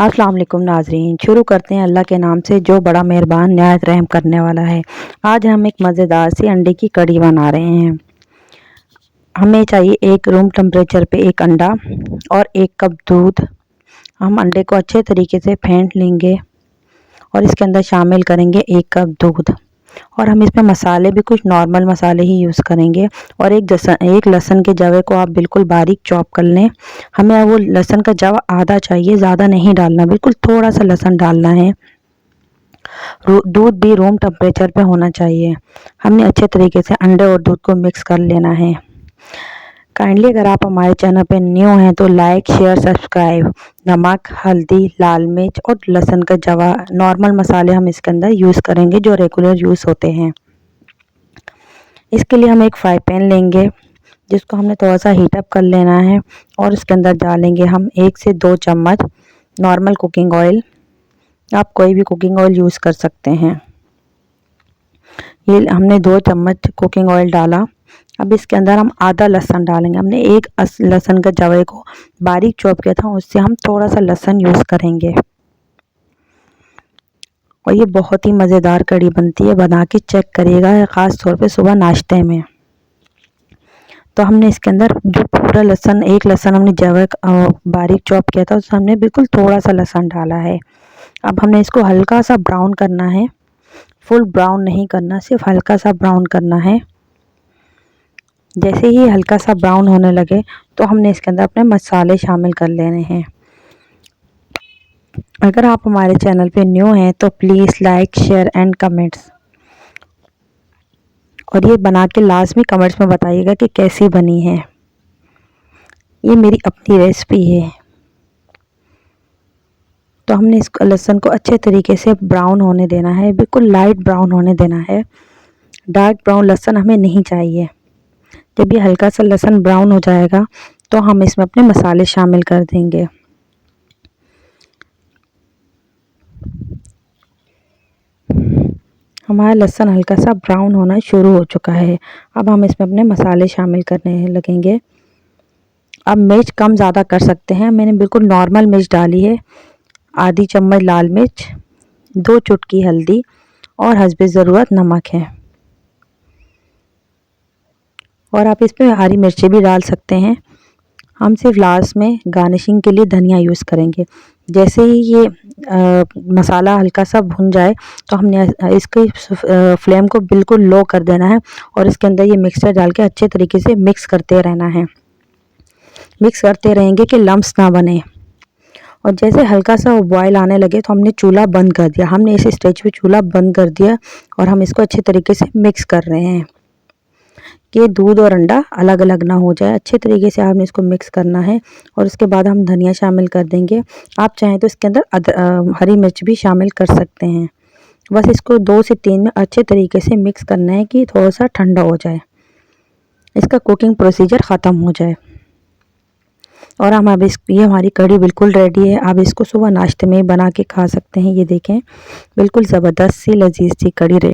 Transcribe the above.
अस्सलाम वालेकुम नाजरीन, शुरू करते हैं अल्लाह के नाम से जो बड़ा मेहरबान निहायत रहम करने वाला है। आज हम एक मज़ेदार सी अंडे की कड़ी बना रहे हैं। हमें चाहिए एक रूम टेम्परेचर पे एक अंडा और 1 कप दूध। हम अंडे को अच्छे तरीके से फेंट लेंगे और इसके अंदर शामिल करेंगे 1 कप दूध। और हम इसमें मसाले भी कुछ नॉर्मल मसाले ही यूज़ करेंगे। और एक लहसुन के जवे को आप बिल्कुल बारीक चॉप कर लें। हमें वो लहसुन का जवा आधा चाहिए, ज़्यादा नहीं डालना, बिल्कुल थोड़ा सा लहसुन डालना है। दूध भी रूम टेम्परेचर पे होना चाहिए। हमने अच्छे तरीके से अंडे और दूध को मिक्स कर लेना है। काइंडली अगर आप हमारे चैनल पे न्यू हैं तो लाइक शेयर सब्सक्राइब। नमक, हल्दी, लाल मिर्च और लहसुन का जवा, नॉर्मल मसाले हम इसके अंदर यूज़ करेंगे जो रेगुलर यूज़ होते हैं। इसके लिए हम एक फ्राई पैन लेंगे जिसको हमने थोड़ा सा हीट अप कर लेना है और इसके अंदर डालेंगे हम 1 से 2 चम्मच नॉर्मल कुकिंग ऑयल। आप कोई भी कुकिंग ऑयल यूज़ कर सकते हैं। ये हमने 2 चम्मच कुकिंग ऑयल डाला। अब इसके अंदर हम आधा लहसुन डालेंगे। हमने एक लहसुन का जवे को बारीक चॉप किया था, उससे हम थोड़ा सा लहसुन यूज़ करेंगे। और ये बहुत ही मज़ेदार कड़ी बनती है, बना के चेक करिएगा, ख़ास तौर पे सुबह नाश्ते में। तो हमने इसके अंदर जो पूरा लहसुन, एक लहसुन हमने जवे बारीक चॉप किया था, उसमें हमने बिल्कुल थोड़ा सा लहसुन डाला है। अब हमने इसको हल्का सा ब्राउन करना है, फुल ब्राउन नहीं करना, सिर्फ हल्का सा ब्राउन करना है। जैसे ही हल्का सा ब्राउन होने लगे तो हमने इसके अंदर अपने मसाले शामिल कर लेने हैं। अगर आप हमारे चैनल पे न्यू हैं तो please like share and comments, और ये बना के लाजमी कमेंट्स में बताइएगा कि कैसी बनी है। ये मेरी अपनी रेसिपी है। तो हमने इस लहसुन को अच्छे तरीके से ब्राउन होने देना है, बिल्कुल लाइट ब्राउन होने देना है। डार्क ब्राउन लहसुन हमें नहीं चाहिए। जब ये हल्का सा लहसुन ब्राउन हो जाएगा तो हम इसमें अपने मसाले शामिल कर देंगे। हमारा लहसुन हल्का सा ब्राउन होना शुरू हो चुका है। अब हम इसमें अपने मसाले शामिल करने लगेंगे। अब मिर्च कम ज़्यादा कर सकते हैं। मैंने बिल्कुल नॉर्मल मिर्च डाली है, आधी चम्मच लाल मिर्च, 2 चुटकी हल्दी और हस्बे ज़रूरत नमक है। और आप इसमें हरी मिर्ची भी डाल सकते हैं। हम सिर्फ लास्ट में गार्निशिंग के लिए धनिया यूज़ करेंगे। जैसे ही ये मसाला हल्का सा भुन जाए तो हमने इसके फ्लेम को बिल्कुल लो कर देना है और इसके अंदर ये मिक्सचर डाल के अच्छे तरीके से मिक्स करते रहना है। मिक्स करते रहेंगे कि लम्स ना बने। और जैसे हल्का सा बॉयल आने लगे तो हमने चूल्हा बंद कर दिया। हमने इस स्टेज पे चूल्हा बंद कर दिया और हम इसको अच्छे तरीके से मिक्स कर रहे हैं कि दूध और अंडा अलग अलग ना हो जाए। अच्छे तरीके से आपने इसको मिक्स करना है और उसके बाद हम धनिया शामिल कर देंगे। आप चाहें तो इसके अंदर हरी मिर्च भी शामिल कर सकते हैं। बस इसको 2 से 3 में अच्छे तरीके से मिक्स करना है कि थोड़ा सा ठंडा हो जाए, इसका कुकिंग प्रोसीजर ख़त्म हो जाए। और हम अब ये हमारी कड़ी बिल्कुल रेडी है। आप इसको सुबह नाश्ते में बना के खा सकते हैं। ये देखें, बिल्कुल ज़बरदस्त सी लजीज सी कड़ी रेडी।